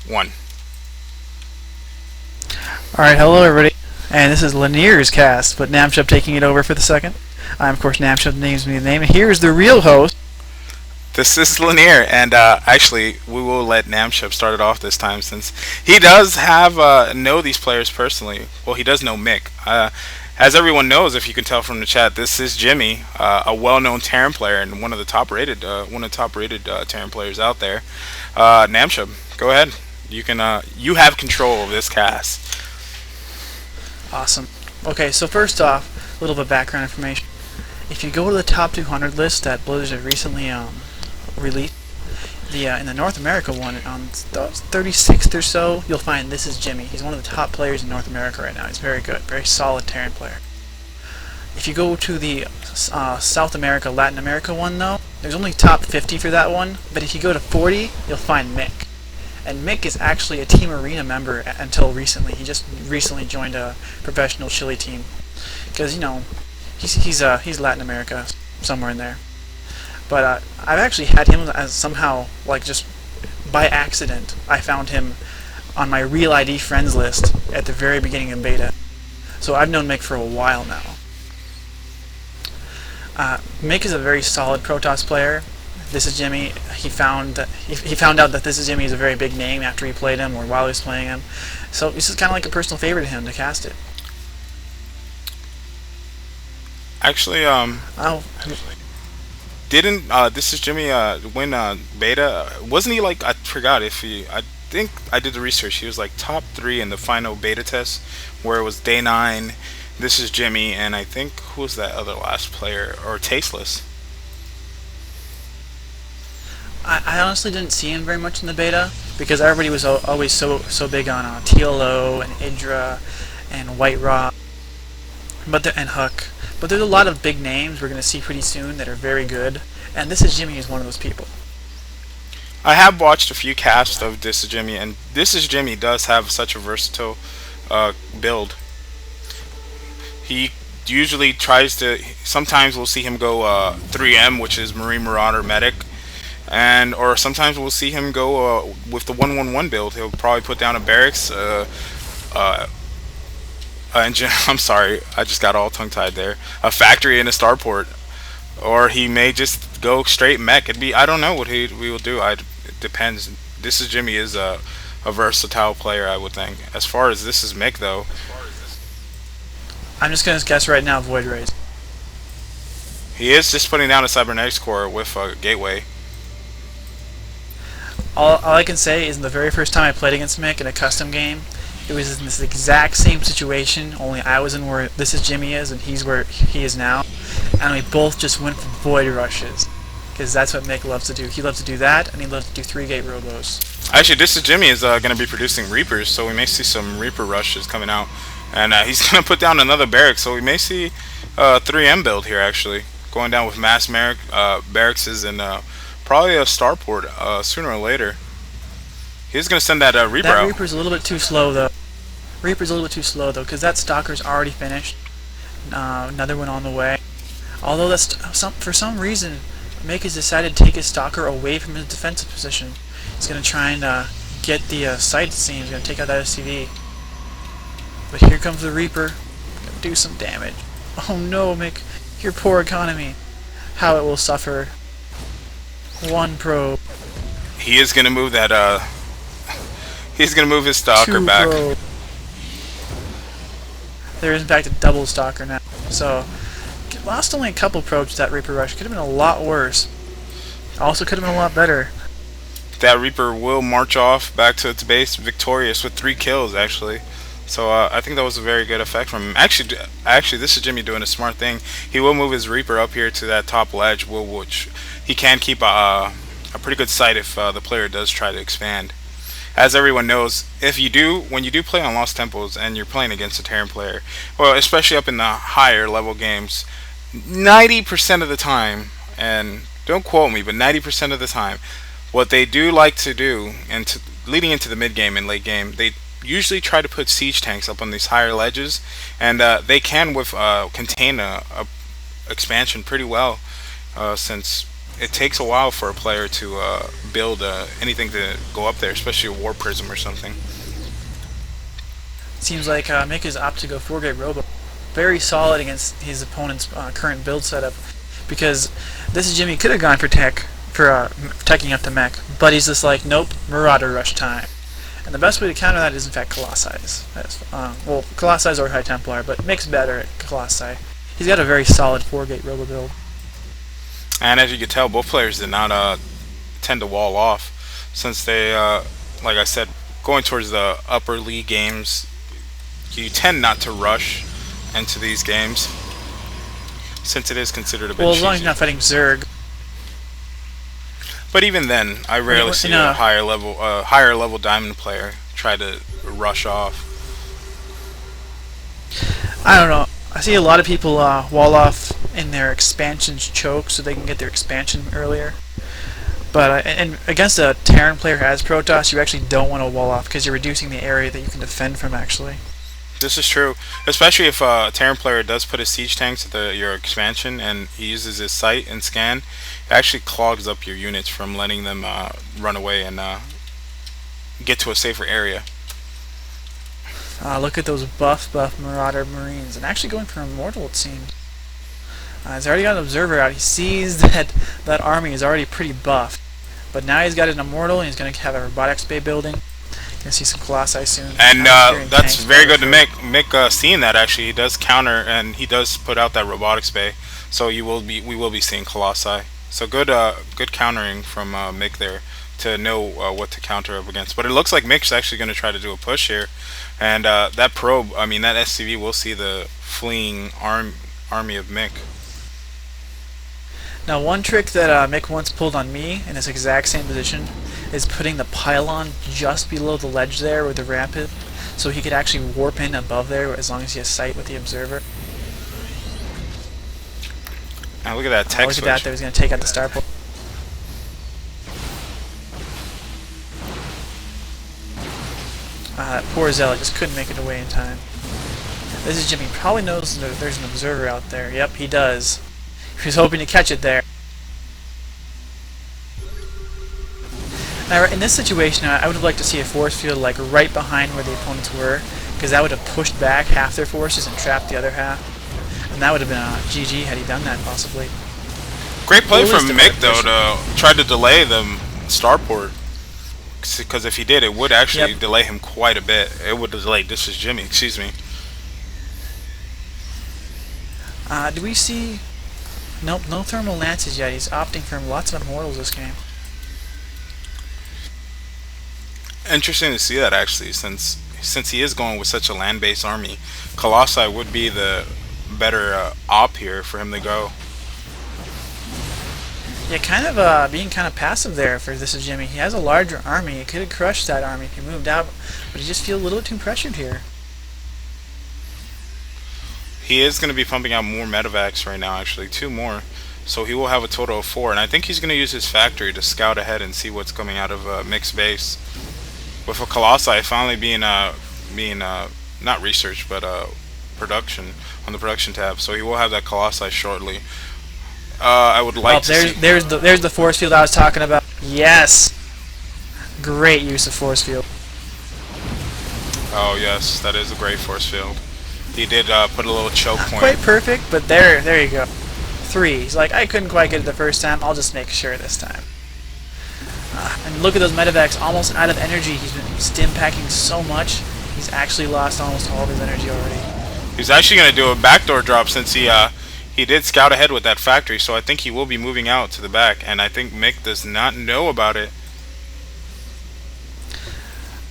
1. Alright, hello everybody, and this is Lanier's cast, but Namshub taking it over for the second. I'm, of course, Namshub names me the name, and here's the real host. This is Lanier, and actually, we will let Namshub start it off this time since he does have know these players personally. Well, he does know Mick. As everyone knows, if you can tell from the chat, this is Jimmy, a well-known Terran player and one of the top-rated Terran players out there. Namshub, go ahead. You have control of this cast. Awesome. Okay, so first off, a little bit of background information. If you go to the top 200 list that Blizzard recently released, in the North America one, on the 36th or so, you'll find This Is Jimmy. He's one of the top players in North America right now. He's very good, very solid Terran player. If you go to the South America, Latin America one, though, there's only top 50 for that one, but if you go to 40, you'll find Mick. And Mick is actually a Team Arena member until recently. He just recently joined a professional Chile team. Because, he's Latin America, somewhere in there. But I've actually had him as somehow, just by accident, I found him on my Real ID friends list at the very beginning of beta. So I've known Mick for a while now. Mick is a very solid Protoss player. This is Jimmy. He found out that This Is Jimmy is a very big name after he played him or while he was playing him. So this is kind of like a personal favorite to him to cast it. Actually, Oh, didn't This is Jimmy win beta? Wasn't he I forgot if he. I think I did the research. He was top 3 in the final beta test, where it was day 9. This is Jimmy, and I think who was that other last player or Tasteless? I honestly didn't see him very much in the beta because everybody was always so big on TLO and Idra and White Rock, and Hook. But there's a lot of big names we're going to see pretty soon that are very good, and This Is Jimmy is one of those people. I have watched a few casts of This is Jimmy, and This is Jimmy does have such a versatile build. He usually tries to. Sometimes we'll see him go 3M, which is Marine Marauder Medic, or sometimes we'll see him go with the 111 build. He'll probably put down a barracks. Engine. I'm sorry, I just got all tongue tied there. A factory and a starport, or he may just go straight mech. I don't know what we will do. It depends. This is Jimmy is a versatile player, I would think. As far as this is Mick though, I'm just going to guess right now Void Rays. he is just putting down a cybernetics core with a gateway. All I can say is the very first time I played against Mick in a custom game, it was in this exact same situation, only I was in where This Is Jimmy is and he's where he is now, and we both just went for Void Rushes, because that's what Mick loves to do. He loves to do that, and he loves to do 3-gate robos. Actually, This is Jimmy is going to be producing Reapers, so we may see some Reaper rushes coming out, and he's going to put down another barracks, so we may see a 3M build here actually, going down with mass barracks and probably a starport sooner or later. He's going to send that Reaper out. That Reaper's a little bit too slow though. Because that Stalker's already finished. Another one on the way. Although for some reason, Mick has decided to take his Stalker away from his defensive position. He's going to try and get the sight scene. He's going to take out that SCV. But here comes the Reaper. Going to do some damage. Oh no, Mick. Your poor economy. How it will suffer. One probe. He is going to move that he's going to move his Stalker Two back. probe. There is in fact a double Stalker now. So, lost only a couple probes to that Reaper rush. Could have been a lot worse. Also could have been a lot better. That Reaper will march off back to its base victorious with 3 kills actually. So I think that was a very good effect from him. Actually, this is Jimmy doing a smart thing. He will move his Reaper up here to that top ledge, which he can keep a pretty good sight if the player does try to expand. As everyone knows, when you do play on Lost Temples and you're playing against a Terran player, well, especially up in the higher level games, 90% of the time, and don't quote me, but 90% of the time, what they do like to do, and leading into the mid game and late game, they usually try to put siege tanks up on these higher ledges, and they can contain a expansion pretty well, since it takes a while for a player to build anything to go up there, especially a War Prism or something. Seems like Mick is opted to go 4-gate Robo. Very solid against his opponent's current build setup, because this is Jimmy could have gone for teching up the mech, but he's just like, nope, Marauder Rush time. And the best way to counter that is in fact Colossi. Well, Colossi or High Templar, but Mick's better at Colossi. He's got a very solid 4-gate Robo build. And as you can tell, both players did not tend to wall off, since they, like I said, going towards the upper league games, you tend not to rush into these games, since it is considered a bit Well, as long as cheesy. you're not fighting Zerg. But even then, I rarely see a higher level diamond player try to rush off. I don't know. I see a lot of people wall off in their expansions choke so they can get their expansion earlier. But and against a Terran player who has Protoss, you actually don't want to wall off because you're reducing the area that you can defend from, actually. This is true, especially if a Terran player does put his siege tanks at your expansion and he uses his sight and scan. It actually clogs up your units from letting them run away and get to a safer area. Look at those buff Marauder Marines. And actually going for Immortal, it seems. He's already got an Observer out. He sees that that army is already pretty buffed. But now he's got an Immortal and he's going to have a Robotics Bay building. Gonna see some Colossi soon. And that's very good to Mick seeing that. Actually, he does counter and he does put out that robotics bay, so we will be seeing Colossi. So good countering from Mick there to know what to counter up against. But it looks like Mick's actually going to try to do a push here, and that probe, I mean that SCV, will see the fleeing army of Mick. Now, one trick that Mick once pulled on me in this exact same position is putting the pylon just below the ledge there where the ramp is, so he could actually warp in above there as long as he has sight with the Observer. Now look at that tech Look switch. at that, there he's going to take out the Starport. That poor Zealot just couldn't make it away in time. This is Jimmy. Probably knows that there's an Observer out there. Yep, he does. He was hoping to catch it there. Now, in this situation, I would have liked to see a force field like right behind where the opponents were, because that would have pushed back half their forces and trapped the other half. And that would have been a GG had he done that, possibly. Great play from Mick, though, to try to delay the starport. Because if he did, it would actually delay him quite a bit. It would delay ThisisJimmy, excuse me. Do we see... Nope, no thermal lances yet. He's opting for lots of immortals this game. Interesting to see that, actually, since he is going with such a land-based army. Colossi would be the better op here for him to go. Yeah, kind of being kind of passive there for ThisisJimmy. He has a larger army. He could have crushed that army if he moved out, but he just feels a little too pressured here. He is going to be pumping out more medevacs right now, actually, 2 more. So he will have a total of 4, and I think he's going to use his factory to scout ahead and see what's coming out of Mick's base. With a Colossi finally being not research, but production on the production tab. So he will have that Colossi shortly. I would like to see. There's the force field I was talking about. Yes, great use of force field. Oh yes, that is a great force field. He did put a little choke point. Quite perfect, but there you go. 3. He's like, I couldn't quite get it the first time. I'll just make sure this time. And look at those medevacs, almost out of energy. He's been stim packing so much. He's actually lost almost all of his energy already. He's actually going to do a backdoor drop since he did scout ahead with that factory. So I think he will be moving out to the back, and I think Mick does not know about it.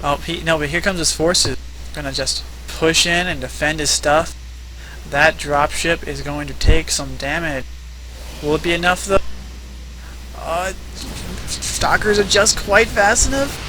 Oh, no, but here comes his forces. Gonna just push in and defend his stuff. That dropship is going to take some damage. Will it be enough though? Stalkers are just quite fast enough.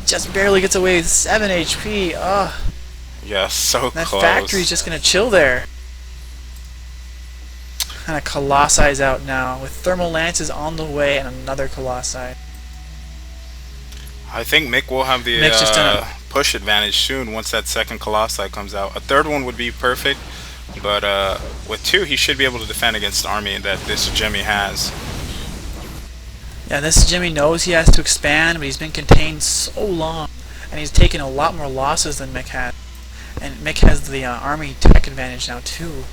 Just barely gets away with 7 HP. Yes, so that close. That factory's just gonna chill there. And a Colossi's out now, with thermal lances on the way and another Colossi. I think Mick will have the push advantage soon once that second Colossi comes out. A third one would be perfect, But with 2, he should be able to defend against the army that this Jimmy has. Yeah, this Jimmy knows he has to expand, but he's been contained so long, and he's taken a lot more losses than Mick has. And Mick has the army tech advantage now too.